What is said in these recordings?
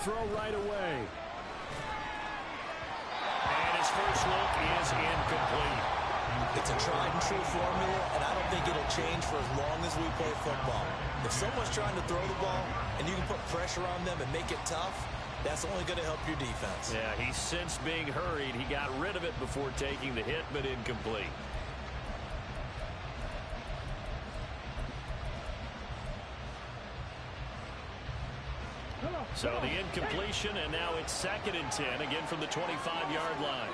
throw right away. And his first look is incomplete. It's a tried and true formula, and I don't think it'll change for as long as we play football. If someone's trying to throw the ball and you can put pressure on them and make it tough, that's only going to help your defense. Yeah, he sensed being hurried. He got rid of it before taking the hit, but incomplete. So the incompletion, and now it's 2nd and 10, again from the 25-yard line.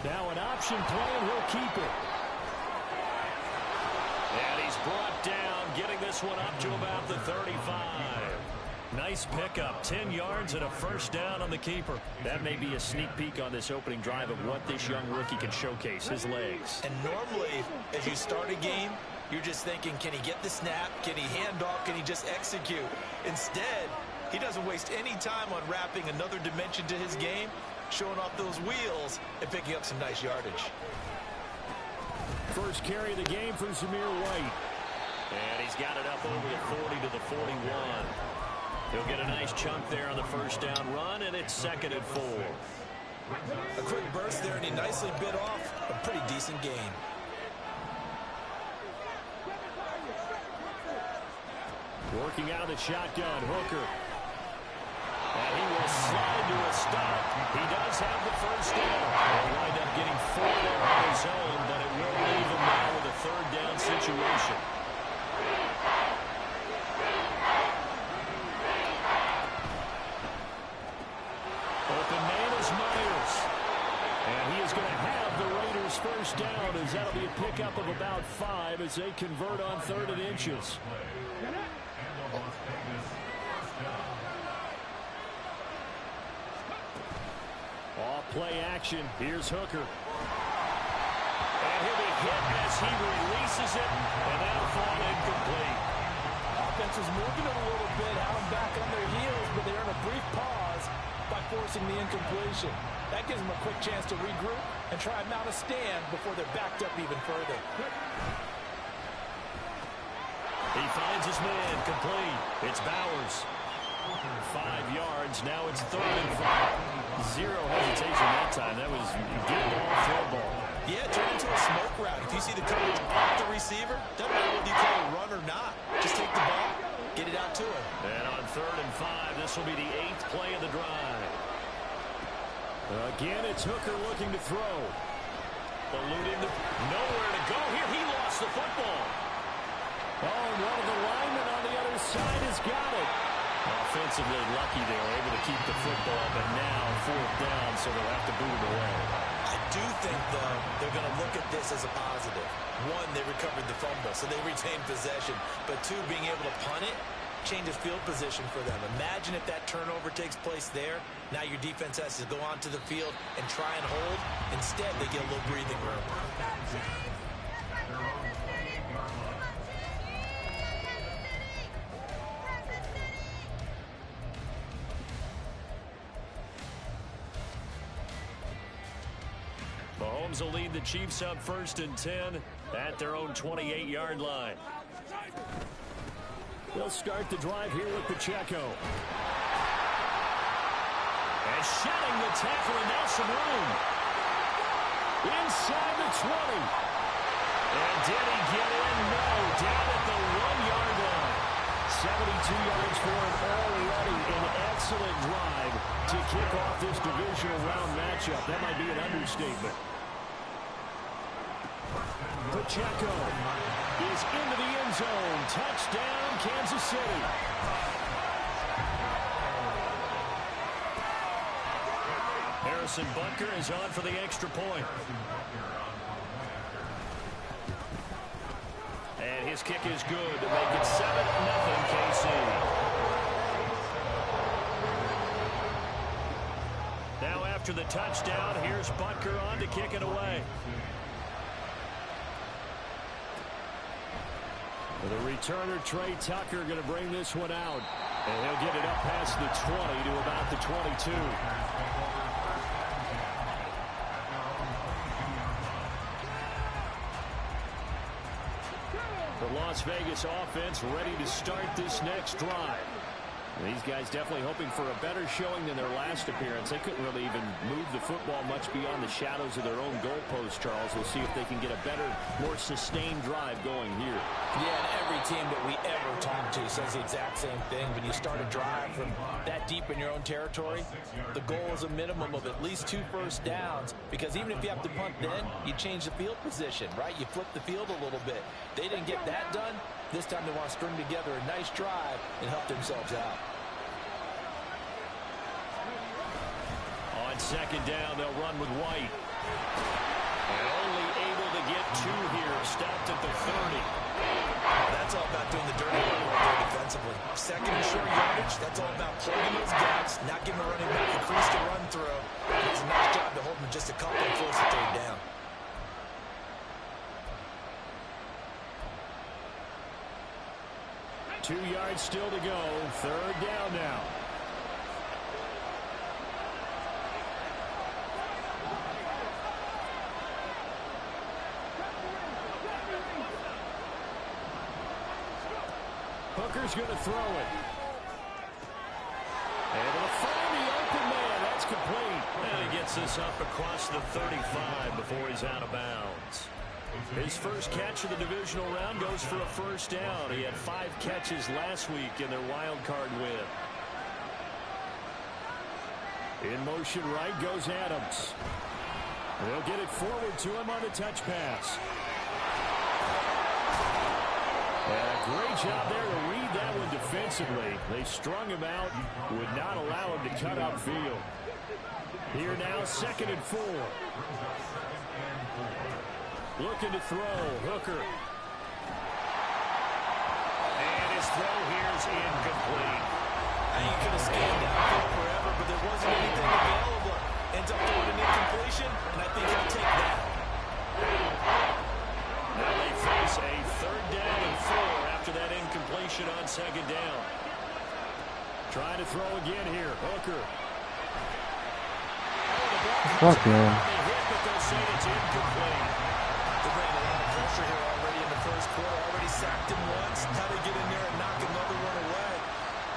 Now an option play, and he'll keep it. And he's brought down, getting this one up to about the 35. Nice pickup, 10 yards and a first down on the keeper. That may be a sneak peek on this opening drive of what this young rookie can showcase, his legs. And normally, as you start a game, you're just thinking, can he get the snap? Can he hand off? Can he just execute? Instead, he doesn't waste any time on wrapping another dimension to his game, showing off those wheels and picking up some nice yardage. First carry of the game for Zamir White. And he's got it up over the 40 to the 41. He'll get a nice chunk there on the first down run, and it's 2nd and 4. A quick burst there, and he nicely bit off a pretty decent gain. Working out of the shotgun, Hooker. And he will slide to a stop. He does have the first down. He'll wind up getting 4 there on his own, but it will leave him now with a 3rd down situation. Open man is Myers. And he is going to have the Raiders first down, as that'll be a pickup of about 5 as they convert on 3rd and inches. Off play action. Here's Hooker. And he'll be hit as he releases it, and that'll fall incomplete. Offense is moving it a little bit, out and back on their heels, but they earn a brief pause by forcing the incompletion. That gives them a quick chance to regroup and try and mount a stand before they're backed up even further. He finds his man, complete. It's Bowers. 5 yards, now it's 3rd and 5. Zero hesitation that time. That was get ball, throw ball. Yeah, turn into a smoke route. If you see the coverage off the receiver, doesn't matter whether you call a run or not. Just take the ball, get it out to him. And on 3rd and 5, this will be the 8th play of the drive. Again, it's Hooker looking to throw. Eluding the... Nowhere to go here. He lost the football. Oh, and one of the linemen on the other side has got it. Offensively lucky they were able to keep the football, but now 4th down, so they'll have to boot it away. I do think, though, they're going to look at this as a positive. 1, they recovered the fumble, so they retained possession. But 2, being able to punt it changes field position for them. Imagine if that turnover takes place there. Now your defense has to go onto the field and try and hold. Instead, they get a little breathing room. Mahomes will lead the Chiefs up 1st and 10 at their own 28-yard line. They'll start the drive here with Pacheco. And shedding the tackle, and now some room. Inside the 20. And did he get in? No, down at the 1-yard line. 72 yards for him already. An excellent drive to kick off this divisional round matchup. That might be an understatement. Pacheco is into the end zone. Touchdown, Kansas City. Harrison Butker is on for the extra point. And his kick is good to make it 7-0 KC. Now after the touchdown, here's Butker on to kick it away. The returner, Trey Tucker, going to bring this one out. And he'll get it up past the 20 to about the 22. The Vegas offense ready to start this next drive. These guys definitely hoping for a better showing than their last appearance. They couldn't really even move the football much beyond the shadows of their own goalpost, Charles. We'll see if they can get a better, more sustained drive going here. Yeah, and every team that we ever talk to says the exact same thing. When you start a drive from that deep in your own territory, the goal is a minimum of at least 2 first downs, because even if you have to punt then, you change the field position, right? You flip the field a little bit. They didn't get that done. This time they want to string together a nice drive and help themselves out. On second down, they'll run with White. And only able to get 2 here, stopped at the 30. That's all about doing the dirty work right there defensively. Second and short yardage, that's all about plugging those gaps, not giving a running back a crease to run through. It's a nice job to hold them just a couple and force a third down. Two yards still to go. Third down now. Hooker's going to throw it. And it'll find the open man. That's complete. And he gets this up across the 35 before he's out of bounds. His first catch of the divisional round goes for a first down. He had 5 catches last week in their wild card win. In motion right goes Adams. They'll get it forward to him on the touch pass. And a great job there to read that one defensively. They strung him out, would not allow him to cut upfield. Here now, second and 4. Looking to throw, Hooker. And his throw here is incomplete. You could have scanned downfield forever, but there wasn't anything available. Ends up throwing an incompletion, and I think he'll take that. Now they face a third down and 4 after that incompletion on second down. Trying to throw again here, Hooker. Fuck man. They hit, but they'll say it's incomplete. They ran a lot of pressure here already in the first quarter. Already sacked him once. Now they get in there and knock another one away.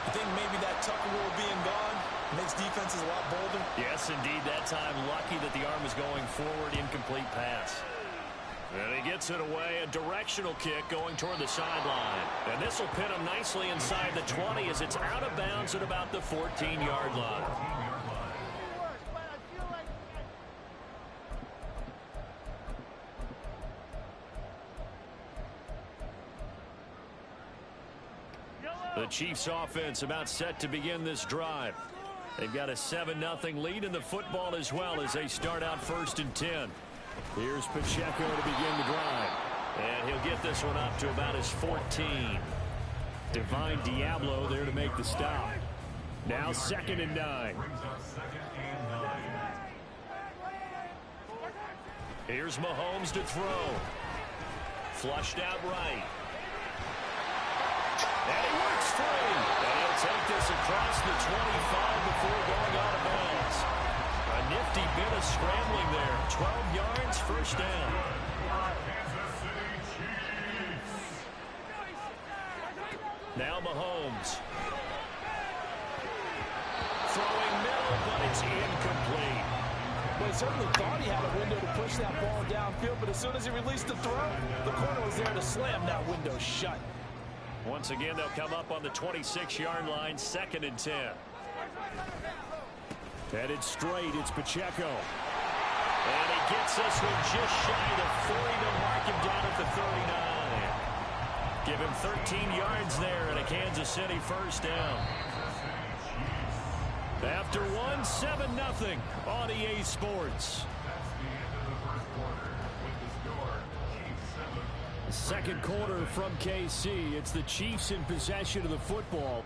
I think maybe that Tucker rule being gone makes defenses a lot bolder. Yes, indeed. That time, lucky that the arm was going forward. Incomplete pass. And he gets it away. A directional kick going toward the sideline. And this will pin him nicely inside the 20 as it's out of bounds at about the 14-yard line. The Chiefs offense about set to begin this drive. They've got a 7-0 lead in the football as well as they start out first and 10. Here's Pacheco to begin the drive. And he'll get this one up to about his 14. Divine Diablo there to make the stop. Now second and 9. Here's Mahomes to throw. Flushed out right. And he works free. And he'll take this across the 25 before going out of bounds. A nifty bit of scrambling there. 12 yards, first down. Now Mahomes. Throwing middle, but it's incomplete. Well, he certainly thought he had a window to push that ball downfield, but as soon as he released the throw, the corner was there to slam that window shut. Once again, they'll come up on the 26-yard line, second and 10. Headed straight, it's Pacheco. And he gets this one just shy of the 40 to mark him down at the 39. Give him 13 yards there and a Kansas City first down. After one, 7-0 on EA Sports. Second quarter from KC. It's the Chiefs in possession of the football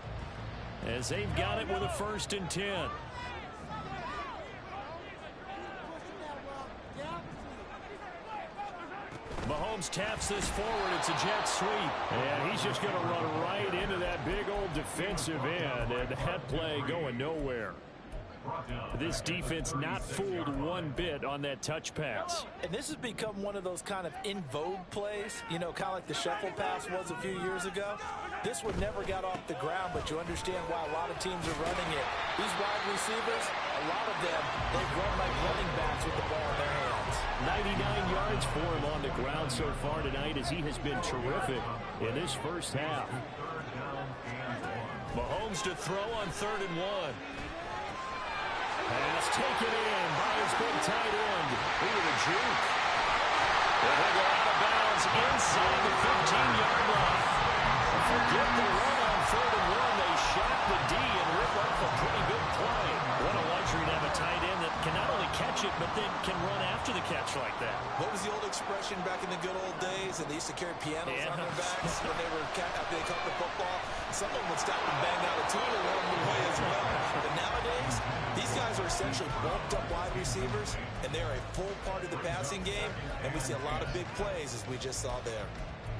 as they've got it with a first and 10. Mahomes taps this forward. It's a jet sweep. And he's just going to run right into that big old defensive end. And that play going nowhere. This defense not fooled one bit on that touch pass. And this has become one of those kind of in vogue plays, you know, kind of like the shuffle pass was a few years ago. This one never got off the ground, but you understand why a lot of teams are running it. These wide receivers, a lot of them, they run like running backs with the ball in their hands. 99 yards for him on the ground so far tonight as he has been terrific in this first half. Mahomes to throw on 3rd and 1. Pass taken in by his big tight end. Look at the juke. They'll go out of bounds inside the 15-yard line. Forget the run on 3rd and 1. They shot the D and rip off a pretty good play. What a luxury to have a tight end that can not only catch it, but then can run after the catch like that. What was the old expression back in the good old days? And they used to carry pianos on their backs when they were after they caught the football. Someone would stop and bang out a tune along the way as well. But nowadays, these guys are essentially bulked up wide receivers, and they're a full part of the passing game. And we see a lot of big plays as we just saw there.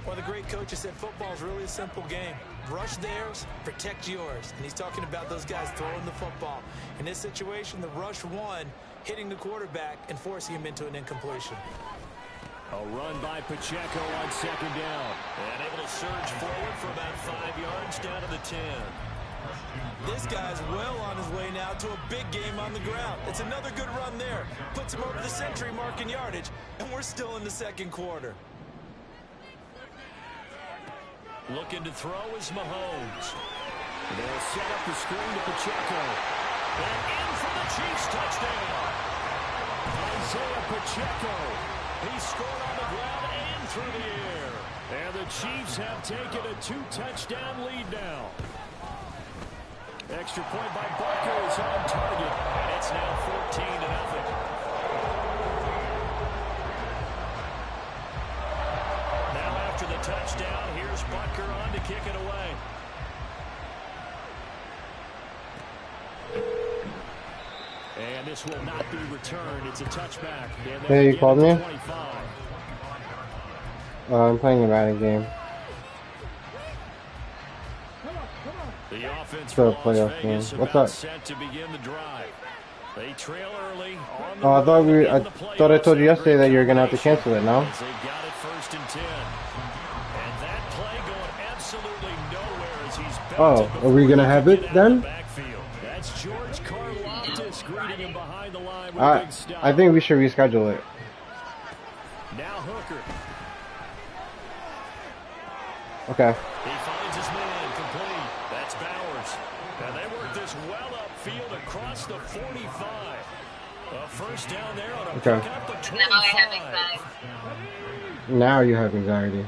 One of the great coaches said football is really a simple game. Rush theirs, protect yours. And he's talking about those guys throwing the football. In this situation, the rush won, hitting the quarterback and forcing him into an incompletion. A run by Pacheco on 2nd down. And able to surge forward for about 5 yards down to the 10. This guy's well on his way now to a big game on the ground. It's another good run there. Puts him over the century mark in yardage, and we're still in the 2nd quarter. Looking to throw is Mahomes. They'll set up the screen to Pacheco. And in for the Chiefs touchdown. Isaiah Pacheco. He scored on the ground and through the air. And the Chiefs have taken a 2-touchdown lead now. Extra point by Barker is on target. And it's now 14-0. Now after the touchdown, here's Butker on to kick it away. And this will not be returned. It's a touchback. Hey, you called me? I'm playing a Madden game. The offense for for Las Vegas what's up? Set to begin the drive. They trail early on the I thought I told you yesterday that you were gonna have to cancel it now. They got it 1st and 10. And that play going absolutely nowhere as he's Oh, are we gonna have it then? That's George Karlaftis greeting him behind the line with a big stop. I think we should reschedule it. Now Hooker. Okay. He finds his man complete. That's Bowers. And they work this well upfield across the 45. A first down there on a pickup of 25. Now I have anxiety. Now you have anxiety.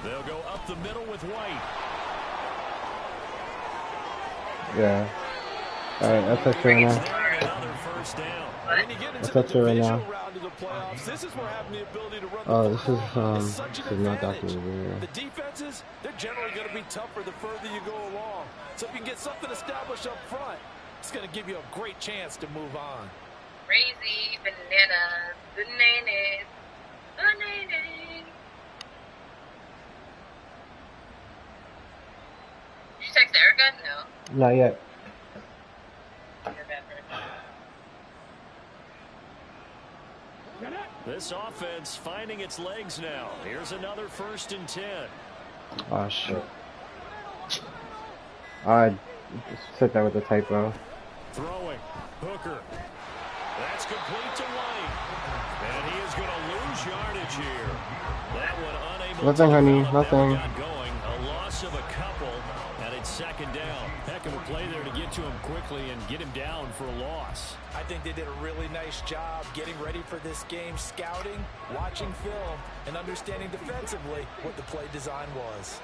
They'll go up the middle with White. Yeah. Alright, that's it right now. Another first down. That's it right now. This is where having the ability to run Oh, this is not documented. The defenses, they're generally going to be tougher the further you go along. So if you can get something established up front, it's going to give you a great chance to move on. Crazy bananas, bananas, bananas. Did you text Erica? No. Not yet. This offense finding its legs now. Here's another 1st and 10. Oh shit. I said that with a typo. Throwing. Hooker. That's complete to White. And he is going to lose yardage here. That one unable Nothing, to honey. develop. Nothing. That one got going. A loss of a couple. And it's 2nd down. Heck of a play there to get to him quickly and get him down for a loss. I think they did a really nice job getting ready for this game, scouting, watching film, and understanding defensively what the play design was.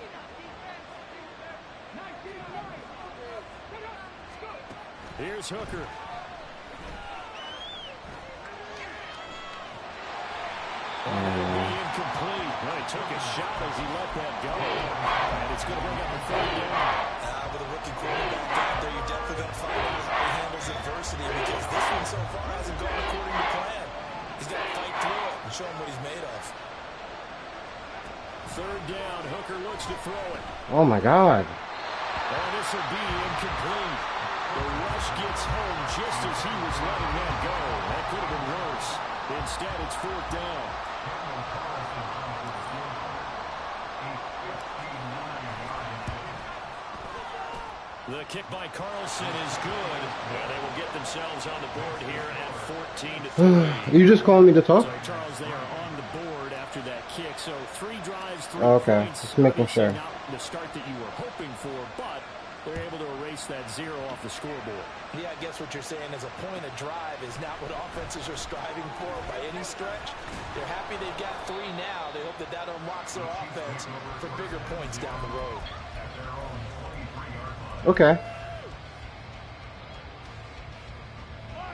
Here's Hooker. Incomplete. Well, he took a shot as he let that go. And it's going to bring up a 3rd down. With a rookie quarterback out there, you're definitely going to find out how he handles adversity because this one so far hasn't gone according to plan. He's got to fight through it. and show him what he's made of. Third down, Hooker looks to throw it. Oh my God. And this will be incomplete. The rush gets home just as he was letting that go. That could have been worse. Instead, it's fourth down. The kick by Carlson is good. And they will get themselves on the board here at 14-3. You just calling me to talk? So, Charles, they are on the board after that kick. So 3 drives, 3 okay. points. Just making sure. Not the start that you were hoping for, but they're able to erase that 0 off the scoreboard. Yeah, I guess what you're saying is a point of drive is not what offenses are striving for by any stretch. They're happy they've got 3 now. They hope that that unlocks their offense for bigger points down the road. Okay.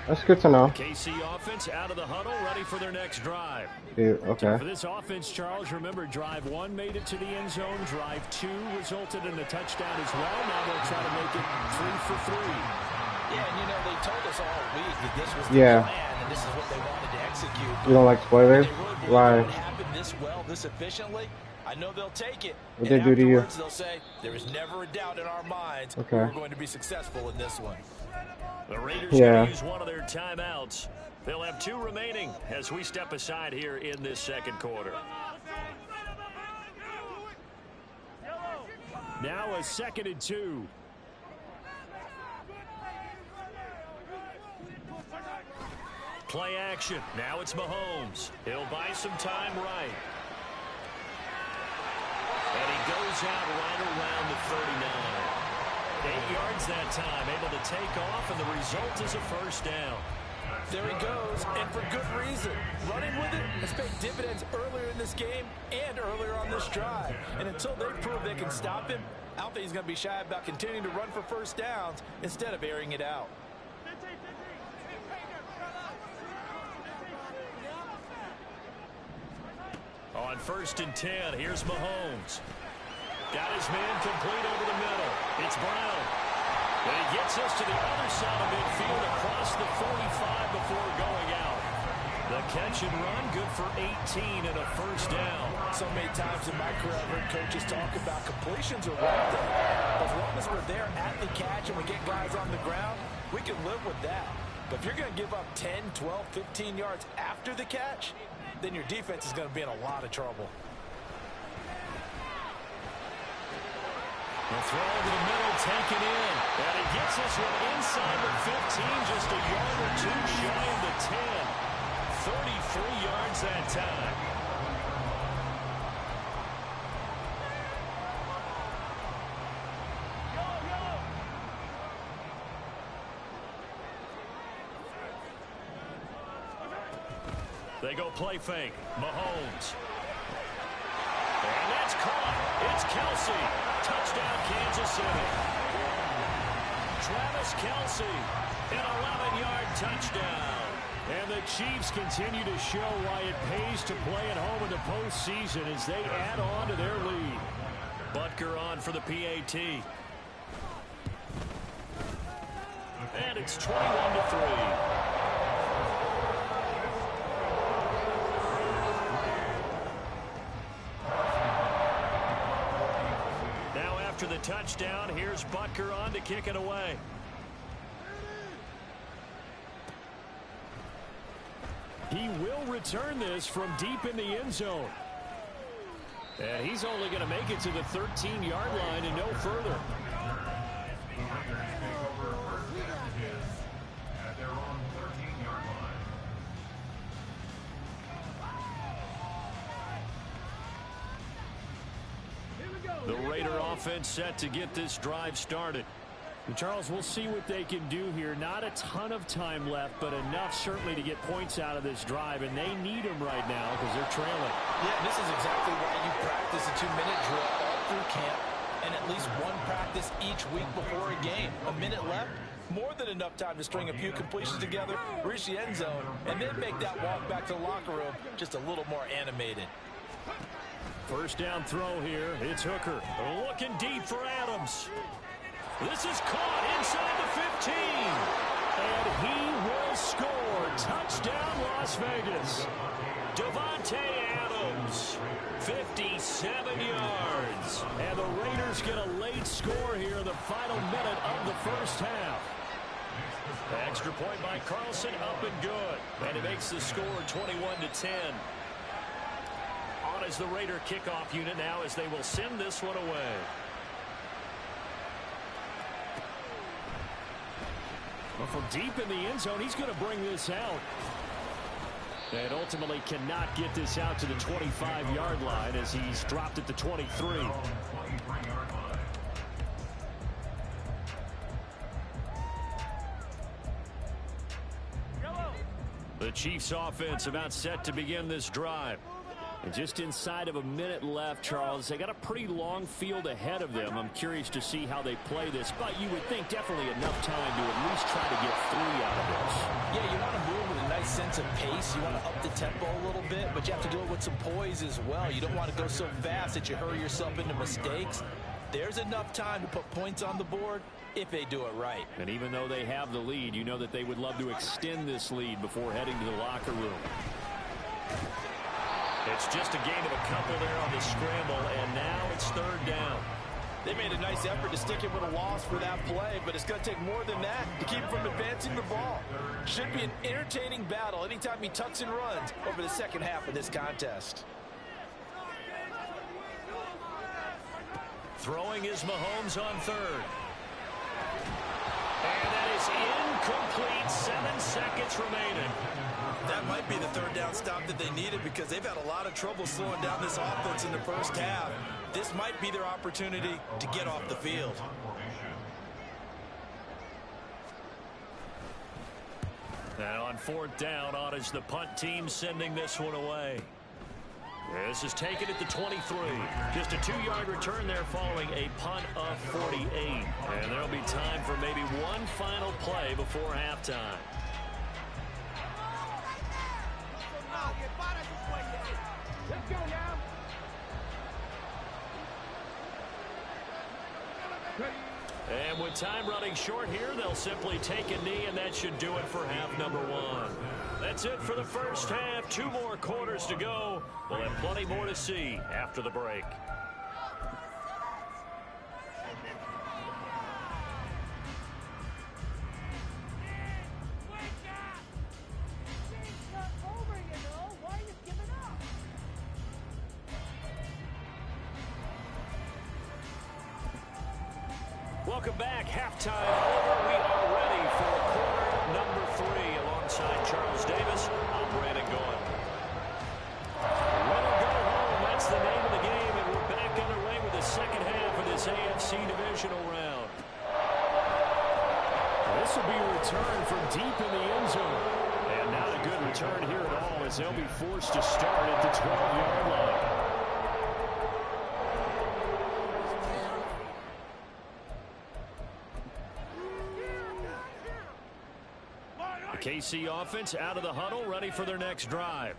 That's good to know. KC offense out of the huddle, ready for their next drive. Yeah, okay. For this offense, Charles, remember, drive 1 made it to the end zone. Drive 2 resulted in a touchdown as well. Now they'll try to make it 3 for 3. Yeah, and you know, they told us all week that this was the plan, and this is what they wanted to execute. You don't like spoilers? Really Why? It happened this well, this efficiently. I know they'll take it. What they do to you? They'll say, there is never a doubt in our minds okay. we're going to be successful in this one. The Raiders going to use one of their timeouts. They'll have 2 remaining as we step aside here in this second quarter. Now a 2nd and 2. Play action. Now it's Mahomes. He'll buy some time right. And he goes out right around the 39. 8 yards that time, able to take off, and the result is a first down. There he goes, and for good reason. Running with it has paid dividends earlier in this game and earlier on this drive. And until they prove they can stop him, I don't think he's going to be shy about continuing to run for first downs instead of airing it out. On 1st and 10, here's Mahomes. Got his man complete over the middle. It's Brown. And he gets us to the other side of midfield across the 45 before going out. The catch and run, good for 18 and a first down. So many times in my career, I've heard coaches talk about completions are one thing. As long as we're there at the catch and we get guys on the ground, we can live with that. But if you're going to give up 10, 12, 15 yards after the catch, then your defense is going to be in a lot of trouble. The throw over the middle, taken in. And he gets this one inside the 15, just a yard or 2 shy of the 10. 33 yards that time. They go play fake. Mahomes. And that's caught. It's Kelsey. Touchdown, Kansas City. Travis Kelsey, an 11-yard touchdown. And the Chiefs continue to show why it pays to play at home in the postseason as they add on to their lead. Butker on for the PAT. And it's 21-3. After the touchdown, here's Butker on to kick it away. He will return this from deep in the end zone. And he's only going to make it to the 13-yard line and no further. The Raider offense set to get this drive started. And Charles, we'll see what they can do here. Not a ton of time left, but enough certainly to get points out of this drive, and they need them right now because they're trailing. Yeah, this is exactly why you practice a 2-minute drill all through camp and at least one practice each week before a game. A minute left, more than enough time to string a few completions together, reach the end zone, and then make that walk back to the locker room just a little more animated. First down throw here. It's Hooker. Looking deep for Adams. This is caught inside the 15. And he will score. Touchdown, Las Vegas. Devontae Adams, 57 yards. And the Raiders get a late score here in the final minute of the first half. Extra point by Carlson, up and good. And it makes the score 21-10. On as the Raider kickoff unit now as they will send this one away. Well, from deep in the end zone, he's going to bring this out. And ultimately cannot get this out to the 25-yard line as he's dropped at the 23. The Chiefs offense about set to begin this drive. And just inside of a minute left, Charles, they got a pretty long field ahead of them. I'm curious to see how they play this, but you would think definitely enough time to at least try to get 3 out of this. Yeah, you want to move with a nice sense of pace. You want to up the tempo a little bit, but you have to do it with some poise as well. You don't want to go so fast that you hurry yourself into mistakes. There's enough time to put points on the board if they do it right. And even though they have the lead, you know that they would love to extend this lead before heading to the locker room. It's just a gain of a couple there on the scramble, and now it's 3rd down. They made a nice effort to stick it with a loss for that play, but it's going to take more than that to keep from advancing the ball. Should be an entertaining battle anytime he tucks and runs over the second half of this contest. Throwing is Mahomes on 3rd. And that is incomplete. 7 seconds remaining. That might be the 3rd down stop that they needed because they've had a lot of trouble slowing down this offense in the first half. This might be their opportunity to get off the field. Now on 4th down, on is the punt team sending this one away. This is taken at the 23. Just a 2-yard return there following a punt of 48. And there'll be time for maybe one final play before halftime. Let's go now. And with time running short here, they'll simply take a knee, and that should do it for half number 1. That's it for the first half. 2 more quarters to go. We'll have plenty more to see after the break. Welcome back. Halftime over. We are ready for quarter number 3 alongside Charles Davis. I'm Brandon Goin. Win or go home. That's the name of the game, and we're back underway with the second half of this AFC divisional round. This will be a return from deep in the end zone. And not a good return here at all as they'll be forced to start at the 12-yard line. KC offense out of the huddle, ready for their next drive.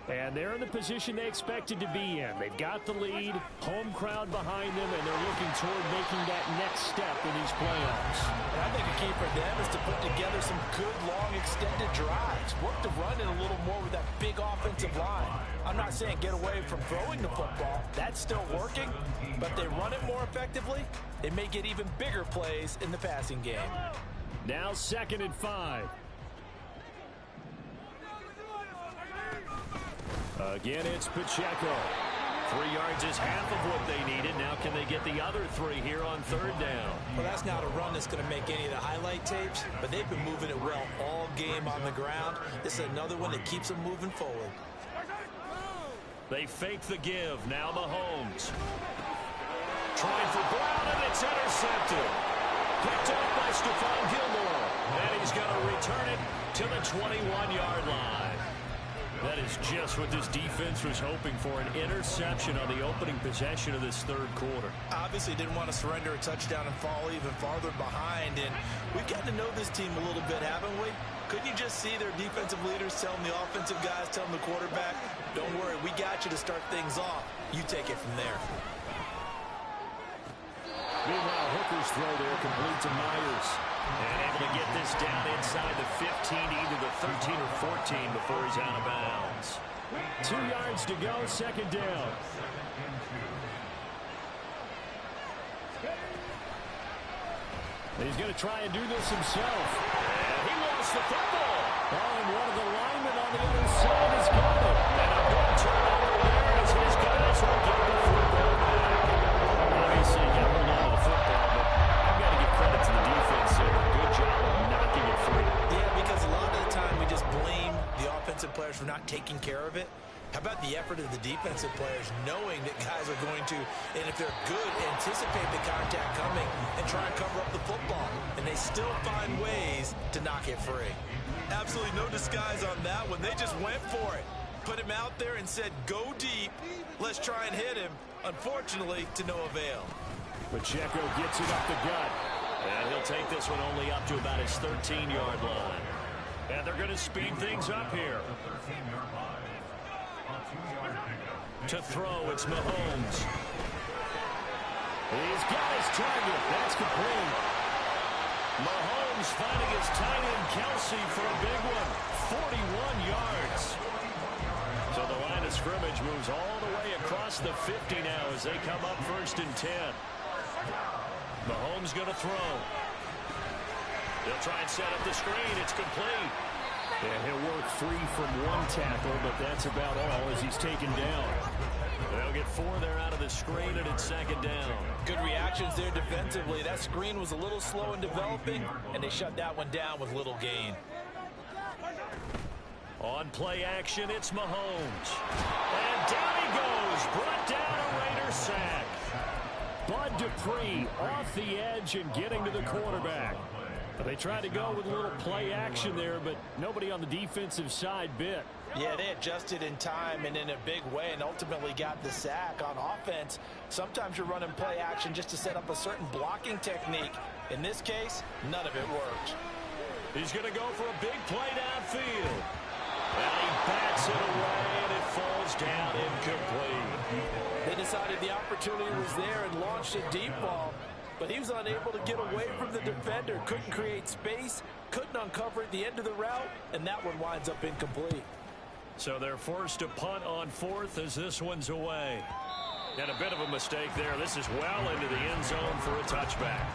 And they're in the position they expected to be in. They've got the lead, home crowd behind them, and they're looking toward making that next step in these playoffs. And I think a key for them is to put together some good, long, extended drives. Work the run in a little more with that big offensive line. I'm not saying get away from throwing the football. That's still working. But they run it more effectively, they may get even bigger plays in the passing game. Now 2nd and 5. Again, it's Pacheco. 3 yards is half of what they needed. Now can they get the other 3 here on 3rd down? Well, that's not a run that's going to make any of the highlight tapes, but they've been moving it well all game on the ground. This is another one that keeps them moving forward. They fake the give. Now Mahomes. Trying for Brown, and it's intercepted. Picked up by Stephon Gilmore. And he's going to return it to the 21-yard line. That is just what this defense was hoping for, an interception on the opening possession of this 3rd quarter. Obviously didn't want to surrender a touchdown and fall even farther behind, and we've gotten to know this team a little bit, haven't we? Couldn't you just see their defensive leaders telling the offensive guys, telling the quarterback, don't worry, we got you to start things off. You take it from there. Meanwhile, Hooker's throw there complete to Myers. And able to get this down inside the 15, either the 13 or 14 before he's out of bounds. 2 yards to go, second down. He's going to try and do this himself. And he lost the football. Oh, and one of the linemen on the other side has got it. And a big turnover there as his guys will get the football back. Obviously, you got to hold on to the football, but I've got to give credit to the defense here. Good job of knocking it free. Yeah, because a lot of the time we just blame the offensive players for not taking care of it. How about the effort of the defensive players knowing that guys are going to, and if they're good, anticipate the contact coming and try and cover up the football. And they still find ways to knock it free. Absolutely no disguise on that one. They just went for it. Put him out there and said, go deep. Let's try and hit him. Unfortunately, to no avail. Pacheco gets it up the gut. And he'll take this one only up to about his 13-yard line. And they're going to speed things up here. To throw, it's Mahomes. He's got his target. That's complete. Mahomes finding his tight end Kelsey for a big one. 41 yards. So the line of scrimmage moves all the way across the 50 now as they come up 1st and 10. Mahomes going to throw. They'll try and set up the screen. It's complete. Yeah, he'll work free from one tackle, but that's about all as he's taken down. They'll get 4 there out of the screen, and it's 2nd down. Good reactions there defensively. That screen was a little slow in developing, and they shut that one down with little gain. On play action, it's Mahomes. And down he goes. Brought down a Raider sack. Bud Dupree off the edge and getting to the quarterback. They tried to go with a little play action there, but nobody on the defensive side bit. Yeah, they adjusted in time and in a big way and ultimately got the sack. On offense, sometimes you're running play action just to set up a certain blocking technique. In this case, none of it worked. He's going to go for a big play downfield. And he bats it away, and it falls down incomplete. They decided the opportunity was there and launched a deep ball. But he was unable to get away from the defender, couldn't create space, couldn't uncover at the end of the route, and that one winds up incomplete. So they're forced to punt on 4th as this one's away. And a bit of a mistake there. This is well into the end zone for a touchback.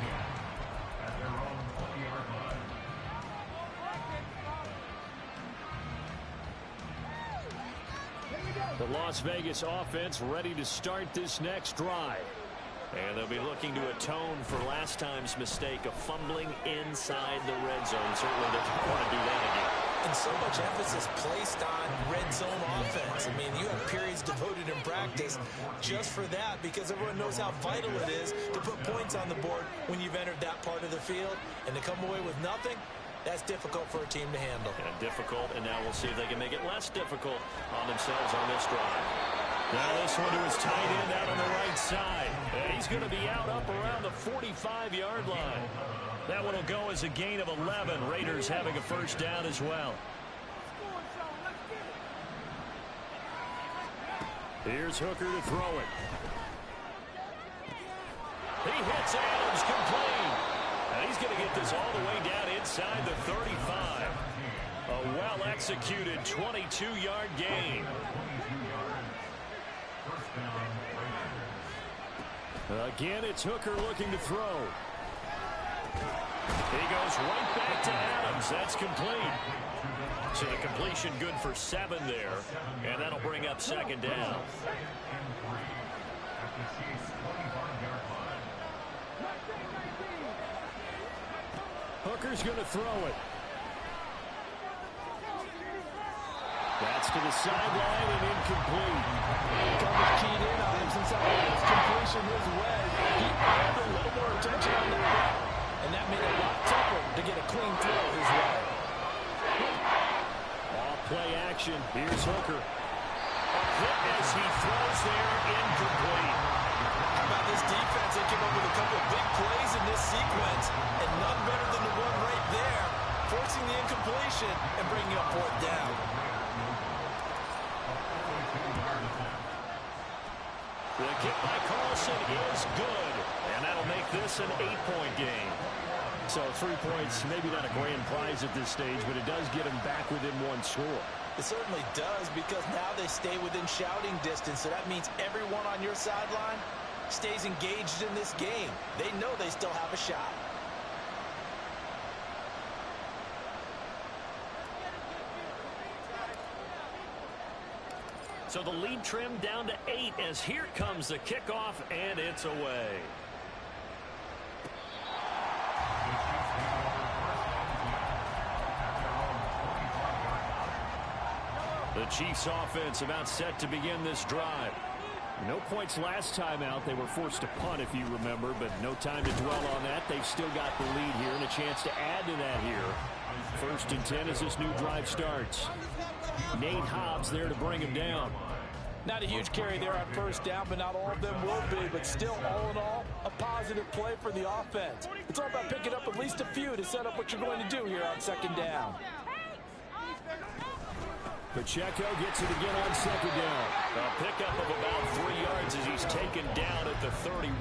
The Las Vegas offense ready to start this next drive. And they'll be looking to atone for last time's mistake of fumbling inside the red zone. Certainly they don't want to do that again. And so much emphasis placed on red zone offense. I mean, you have periods devoted in practice just for that because everyone knows how vital it is to put points on the board when you've entered that part of the field. And to come away with nothing, that's difficult for a team to handle. And difficult, and now we'll see if they can make it less difficult on themselves on this drive. Now this one to his tight end out on the right side. And he's going to be out up around the 45-yard line. That one will go as a gain of 11. Raiders having a first down as well. Here's Hooker to throw it. He hits Adams complete. And he's going to get this all the way down inside the 35. A well-executed 22-yard gain. Again, it's Hooker looking to throw. He goes right back to Adams. That's complete. So the completion good for 7 there. And that'll bring up 2nd down. Hooker's going to throw it. That's to the sideline and incomplete. Coverage keyed in on him since that last completion his way. He had a little more attention on that route, and that made it a lot tougher to get a clean throw his way. Off play action. Here's Hooker. A hit as he throws there, incomplete. How about this defense? They came up with a couple of big plays in this sequence, and none better than the one right there, forcing the incompletion and bringing up 4th down. The kick by Carlson is good, and that'll make this an 8-point game. So 3 points, maybe not a grand prize at this stage, but it does get them back within one score. It certainly does, because now they stay within shouting distance, so that means everyone on your sideline stays engaged in this game. They know they still have a shot. So the lead trimmed down to 8 as here comes the kickoff, and it's away. The Chiefs offense about set to begin this drive. No points last time out. They were forced to punt, if you remember, but no time to dwell on that. They've still got the lead here and a chance to add to that here. 1st and 10 as this new drive starts. Nate Hobbs there to bring him down. Not a huge carry there on 1st down, but not all of them will be. But still, all in all, a positive play for the offense. It's all about picking up at least a few to set up what you're going to do here on 2nd down. Pacheco gets it again on 2nd down. A pickup of about 3 yards as he's taken down at the 31.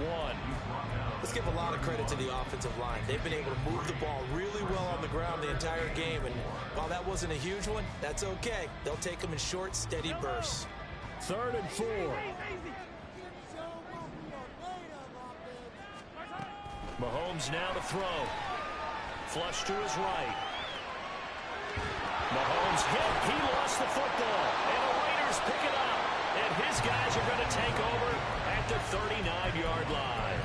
Let's give a lot of credit to the offensive line. They've been able to move the ball really well on the ground the entire game. And while that wasn't a huge one, that's okay. They'll take them in short, steady bursts. 3rd and 4. Mahomes now to throw. Flush to his right. Mahomes hit. He lost the football. And the Raiders pick it up. And his guys are going to take over at the 39-yard line.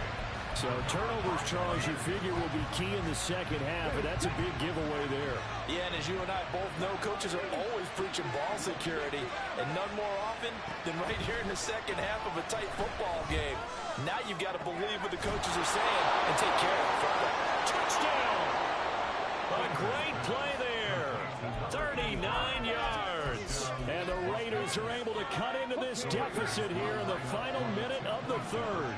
So turnovers, Charles, you figure will be key in the second half, and that's a big giveaway there. Yeah, and as you and I both know, coaches are always preaching ball security, and none more often than right here in the second half of a tight football game. Now you've got to believe what the coaches are saying and take care of it. Touchdown! A great play there. 39 yards. And the Raiders are able to cut into this deficit here in the final minute of the 3rd.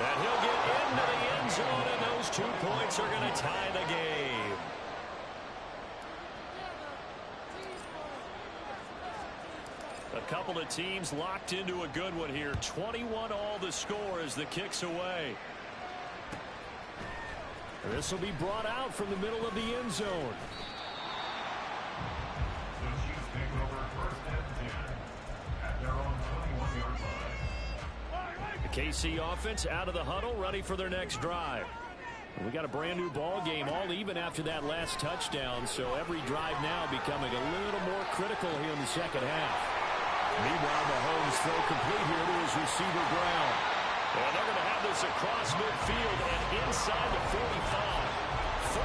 And he'll get into the end zone, and those 2 points are going to tie the game. A couple of teams locked into a good one here. 21 all the score as the kick's away. This will be brought out from the middle of the end zone. The KC offense out of the huddle, ready for their next drive. And we got a brand new ball game, all even after that last touchdown, so every drive now becoming a little more critical here in the second half. Meanwhile, Mahomes throw complete here to his receiver Brown. And they're going to have this across midfield and inside the 45.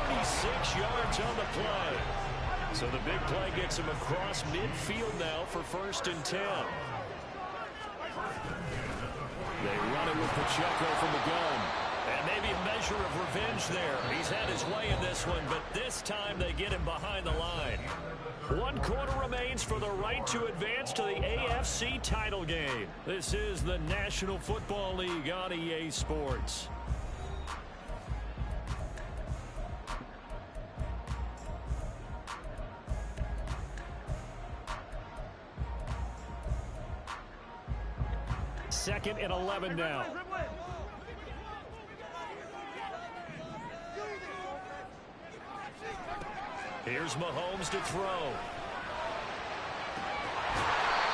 36 yards on the play. So the big play gets him across midfield now for 1st and 10. They run it with Pacheco from the gun. And maybe a measure of revenge there. He's had his way in this one, but this time they get him behind the line. 1 quarter remains for the right to advance to the AFC title game. This is the National Football League on EA Sports. Second and 11 now. Here's Mahomes to throw.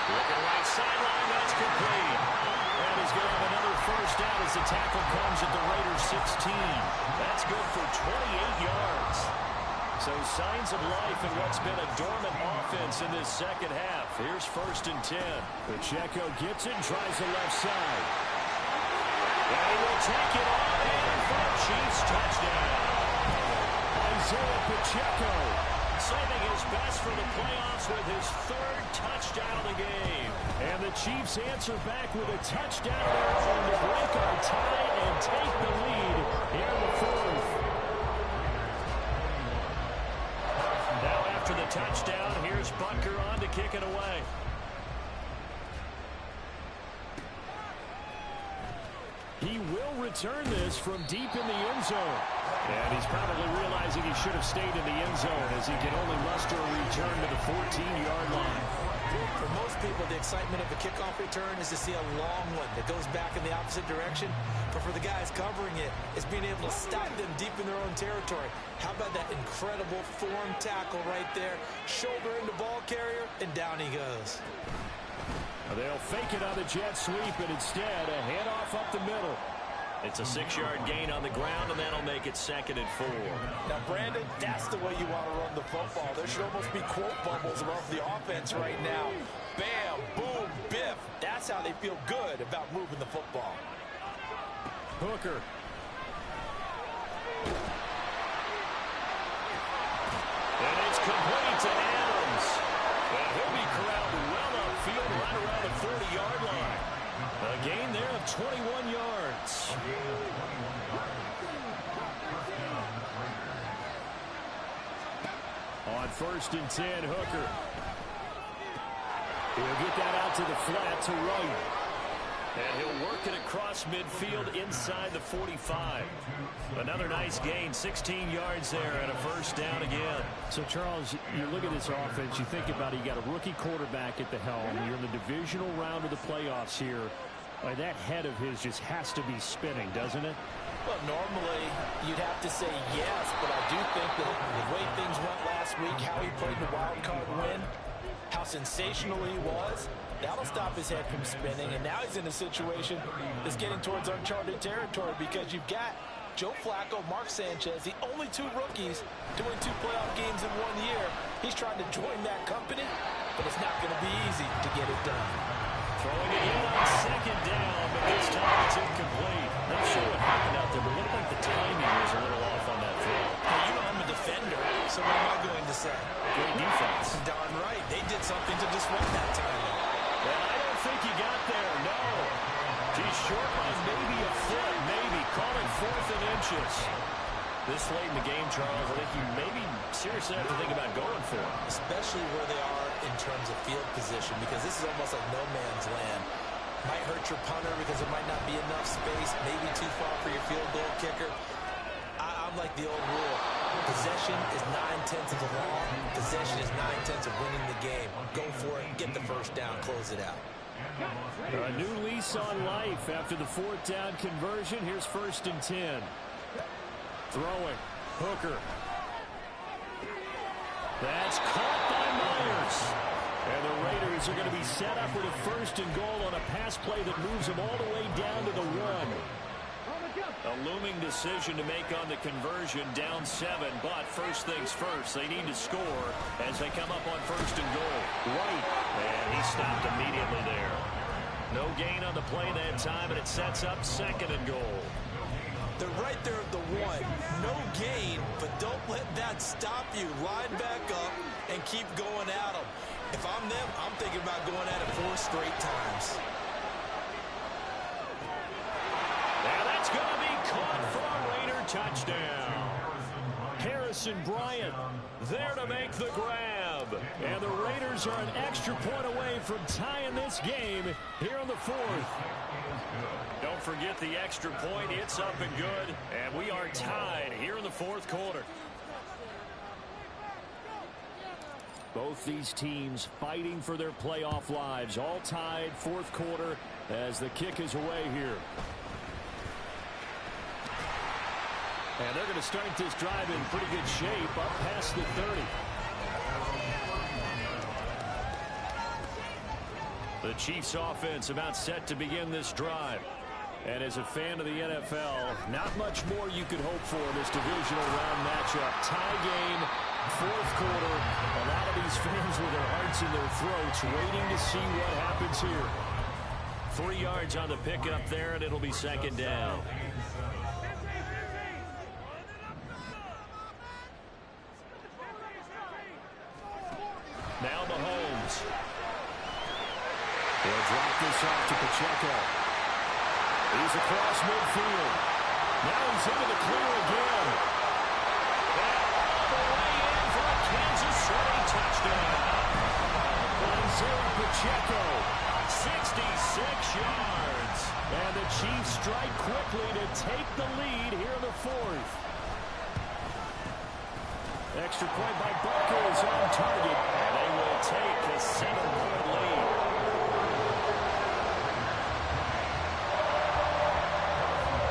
Looking right sideline, that's complete. And he's going to have another 1st down as the tackle comes at the Raiders 16. That's good for 28 yards. So signs of life in what's been a dormant offense in this second half. Here's 1st and 10. Pacheco gets it and tries the left side. And he will take it on in for a Chiefs touchdown. Isaiah Pacheco saving his best for the playoffs with his 3rd touchdown of the game. And the Chiefs answer back with a touchdown of their own to break our tie and take the lead here in the 4th. Now after the touchdown, here's Butker on to kick it away. He will return this from deep in the end zone. And he's probably realizing he should have stayed in the end zone as he can only muster a return to the 14-yard line. For most people, the excitement of a kickoff return is to see a long one that goes back in the opposite direction. But for the guys covering it, it's being able to stop them deep in their own territory. How about that incredible form tackle right there? Shoulder into ball carrier, and down he goes. They'll fake it on the jet sweep, and instead a handoff up the middle. It's a 6-yard gain on the ground, and that'll make it 2nd and 4. Now, Brandon, that's the way you want to run the football. There should almost be quote bubbles above the offense right now. Bam, boom, biff. That's how they feel good about moving the football. Hooker. And it's complete to Adams. And he'll be corralled well upfield right around the 40-yard line. A gain there of 21 yards. On 1st and 10, Hooker. He'll get that out to the flat to right. And he'll work it across midfield inside the 45. Another nice gain, 16 yards there and a 1st down again. So, Charles, you look at this offense, you think about it, you got a rookie quarterback at the helm. You're in the divisional round of the playoffs here. That head of his just has to be spinning, doesn't it? Well, normally you'd have to say yes, but I do think that the way things went last week, how he played the wild card win, how sensational he was, that'll stop his head from spinning. And now he's in a situation that's getting towards uncharted territory because you've got Joe Flacco, Mark Sanchez, the only 2 rookies doing 2 playoff games in 1 year. He's trying to join that company, but it's not going to be easy to get it done. Throwing it in on 2nd down, but this time it's incomplete. Not sure what happened out there, but it looked like the timing was a little off on that throw. Now, you know I'm a defender, so what am I going to say? Great defense. Darn right. They did something to disrupt that timing. And I don't think he got there, no. He's short by maybe a foot, maybe. Call it 4th and inches. This late in the game, Charles, I think you maybe seriously have to think about going for it. Especially where they are in terms of field position, because this is almost like no man's land. Might hurt your punter because there might not be enough space, maybe too far for your field goal kicker. I'm like the old rule. Possession is 9/10 of the law. Possession is 9/10 of winning the game. Go for it, get the 1st down, close it out. A new lease on life after the 4th down conversion. Here's 1st and 10. Throwing. Hooker. That's caught by Myers. And the Raiders are going to be set up with a 1st and goal on a pass play that moves them all the way down to the 1. A looming decision to make on the conversion, down 7, but first things first, they need to score as they come up on 1st and goal. Right, and he stopped immediately there. No gain on the play that time, and it sets up 2nd and goal. They're right there at the 1. No gain, but don't let that stop you. Line back up and keep going at them. If I'm them, I'm thinking about going at it 4 straight times. Now that's going to be caught for a Raider touchdown. Harrison Bryant there to make the grab. And the Raiders are an extra point away from tying this game here in the 4th. Don't forget the extra point. It's up and good. And we are tied here in the 4th quarter. Both these teams fighting for their playoff lives. All tied, 4th quarter as the kick is away here. And they're going to start this drive in pretty good shape up past the 30. The Chiefs offense about set to begin this drive. And as a fan of the NFL, not much more you could hope for in this divisional round matchup. Tie game, 4th quarter. A lot of these fans with their hearts in their throats waiting to see what happens here. 3 yards on the pickup there, and it'll be 2nd down. Now Mahomes. They'll drop this off to Pacheco. He's across midfield. Now he's into the clear again. And all the way in for a Kansas City touchdown. Isaiah Pacheco. 66 yards. And the Chiefs strike quickly to take the lead here in the 4th. Extra point by Bucker is on target. And they will take a 7-point lead.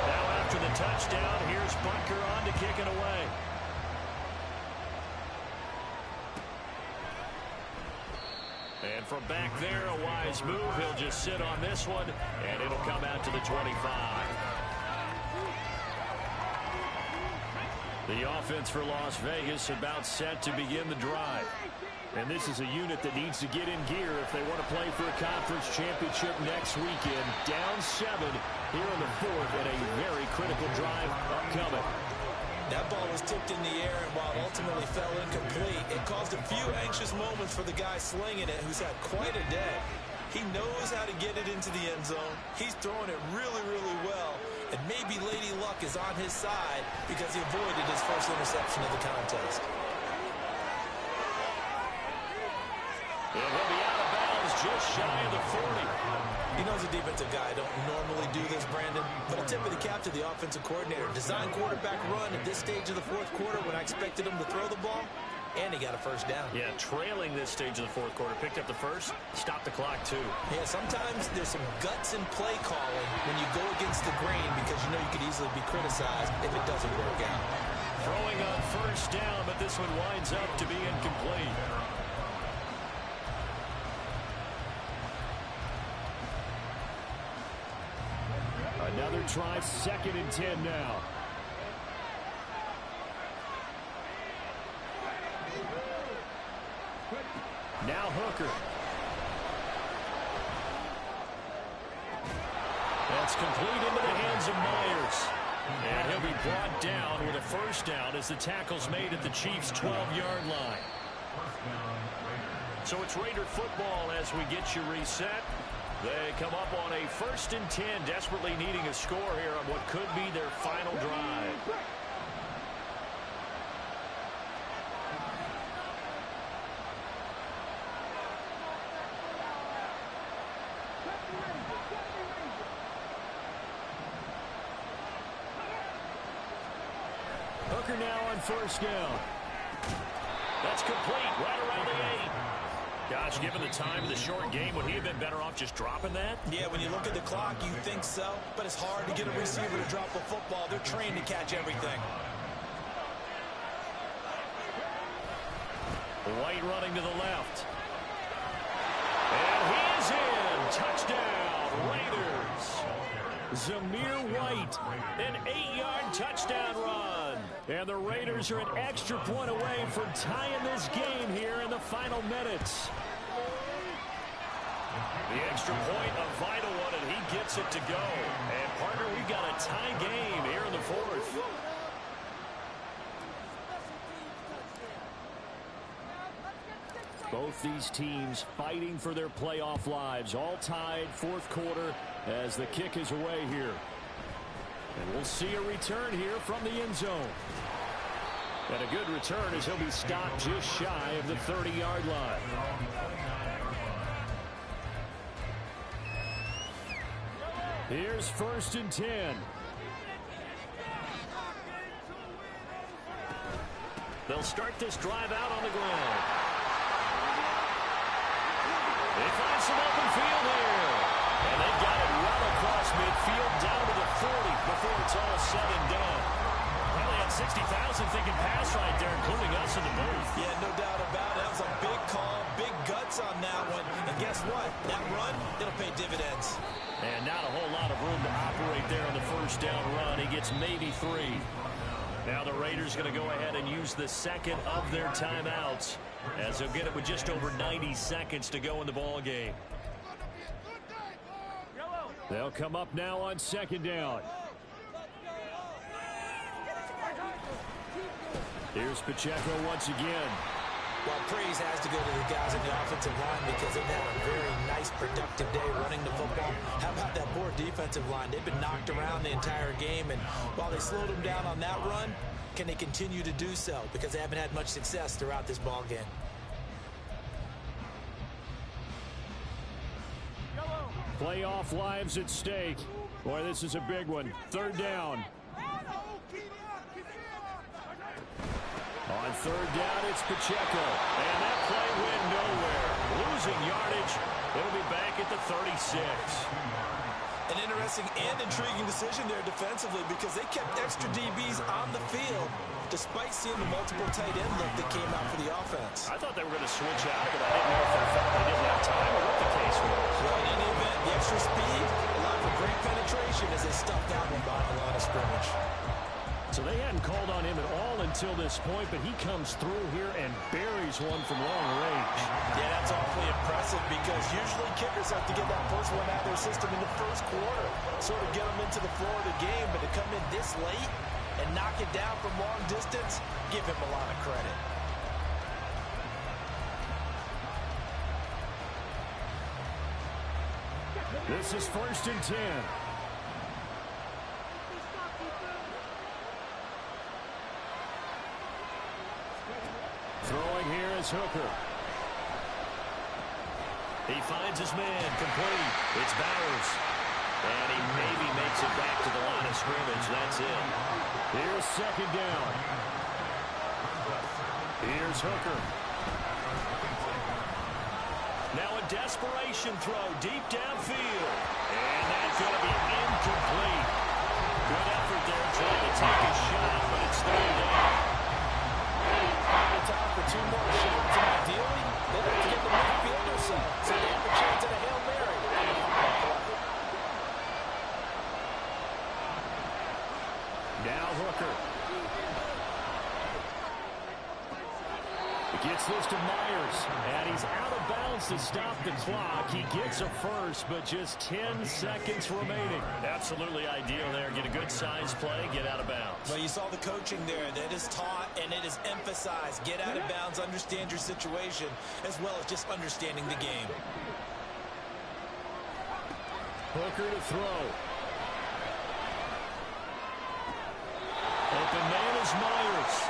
Now after the touchdown, here's Bunker on to kick it away. And from back there, a wise move. He'll just sit on this one, and it'll come out to the 25. The offense for Las Vegas about set to begin the drive. And this is a unit that needs to get in gear if they want to play for a conference championship next weekend. Down 7 here in the fourth, and a very critical drive upcoming. That ball was tipped in the air, and while it ultimately fell incomplete, it caused a few anxious moments for the guy slinging it, who's had quite a day. He knows how to get it into the end zone. He's throwing it really, really well, and maybe Lady Luck is on his side because he avoided his first interception of the contest. And he'll be out of bounds just shy of the 40. He knows a defensive guy don't normally do this, Brandon, but a tip of the cap to the offensive coordinator. Design quarterback run at this stage of the fourth quarter when I expected him to throw the ball, and he got a first down. Yeah, trailing this stage of the fourth quarter. Picked up the first, stopped the clock too. Yeah, sometimes there's some guts in play calling when you go against the grain because you know you could easily be criticized if it doesn't work out. Throwing on first down, but this one winds up to be incomplete. Another try, 2nd and 10 now. Now Hooker. That's complete into the hands of Myers. And he'll be brought down with a first down as the tackle's made at the Chiefs' 12-yard line. So it's Raider football as we get you reset. They come up on a 1st and 10, desperately needing a score here on what could be their final drive. Hooker now on first down. That's complete, right around the 8. Gosh, given the time of the short game, would he have been better off just dropping that? Yeah, when you look at the clock, you think so, but it's hard to get a receiver to drop a football. They're trained to catch everything. White running to the left. And he is in. Touchdown, Raiders. Zamir White, An 8-yard touchdown run. and the Raiders are an extra point away from tying this game here in the final minutes. The extra point, a vital one, and he gets it to go. And, partner, we've got a tie game here in the fourth. Both these teams fighting for their playoff lives, all tied fourth quarter as the kick is away here. And we'll see a return here from the end zone. And a good return as he'll be stopped just shy of the 30-yard line. Here's 1st and 10. They'll start this drive out on the ground. They find some open field here. And they've got it right across midfield down to the 40 before it's all said and done. Well, they had 60,000 thinking pass right there, including us in the booth. Yeah, no doubt about it. That was a big call, big guts on that one. And guess what? That run, it'll pay dividends. And not a whole lot of room to operate there on the first down run. He gets maybe 3. Now the Raiders going to go ahead and use the second of their timeouts as they'll get it with just over 90 seconds to go in the ball game. They'll come up now on 2nd down. Here's Pacheco once again. Well, praise has to go to the guys in the offensive line because they've had a very nice, productive day running the football. How about that poor defensive line? They've been knocked around the entire game, and while they slowed them down on that run, can they continue to do so? Because they haven't had much success throughout this ball game. Playoff lives at stake. Boy, this is a big one. 3rd down. On third down, it's Pacheco. And that play went nowhere. Losing yardage. It'll be back at the 36. An interesting and intriguing decision there defensively because they kept extra DBs on the field despite seeing the multiple tight end look that came out for the offense. I thought they were going to switch out, but I didn't know if they felt they didn't have time or what the case was. Well, in any event, the extra speed allowed for great penetration as they stuffed that one by the line of scrimmage. So they hadn't called on him at all until this point, but he comes through here and buries one from long range. Yeah, that's awfully impressive because usually kickers have to get that first one out of their system in the first quarter, sort of get them into the flow of the game, but to come in this late and knock it down from long distance, give him a lot of credit. This is 1st and 10. Throwing here is Hooker. He finds his man, complete. It's Bowers. And he maybe makes it back to the line of scrimmage. That's it. Here's 2nd down. Here's Hooker. Now a desperation throw deep downfield. And that's going to be incomplete. Good effort there trying to take a shot, but it's third down. Time for 2 more shots, and ideally, they'd have to get the midfield or so they have a chance at a Hail Mary. Now Hooker. He gets this to Myers, and he's out of bounds to stop the clock. He gets a first, but just 10 seconds remaining. Absolutely ideal there. Get a good size play, get out of bounds. Well, you saw the coaching there. That is taught and it is emphasized. Get out of bounds, understand your situation, as well as just understanding the game. Hooker to throw. Open man is Myers.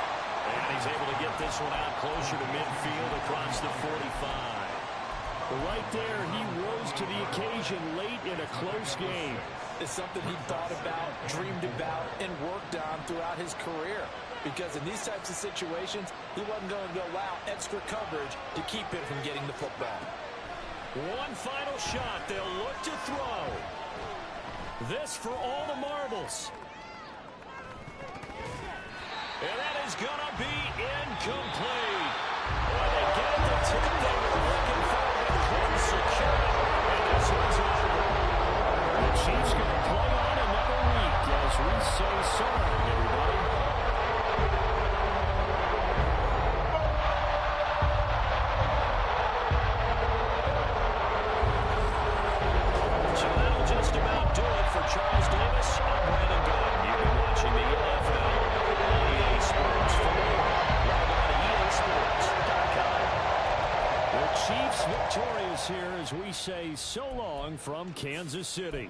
And he's able to get this one out closer to midfield across the 45. But right there, he rose to the occasion late in a close game. It's something he thought about, dreamed about, and worked on throughout his career. Because in these types of situations, he wasn't going to allow extra coverage to keep him from getting the football. One final shot. They'll look to throw. This for all the marbles. And that is going to be incomplete. Well, they get the tip they were looking for, but couldn't secure it. And this one's over. The Chiefs going to play on another week as we say so long, everybody. So that'll just about do it for Charles Davis. I'm Brandon Gunn. You've been watching the NFL. Sports for more. Log on to EASports.com. The Chiefs victorious here as we say so long from Kansas City.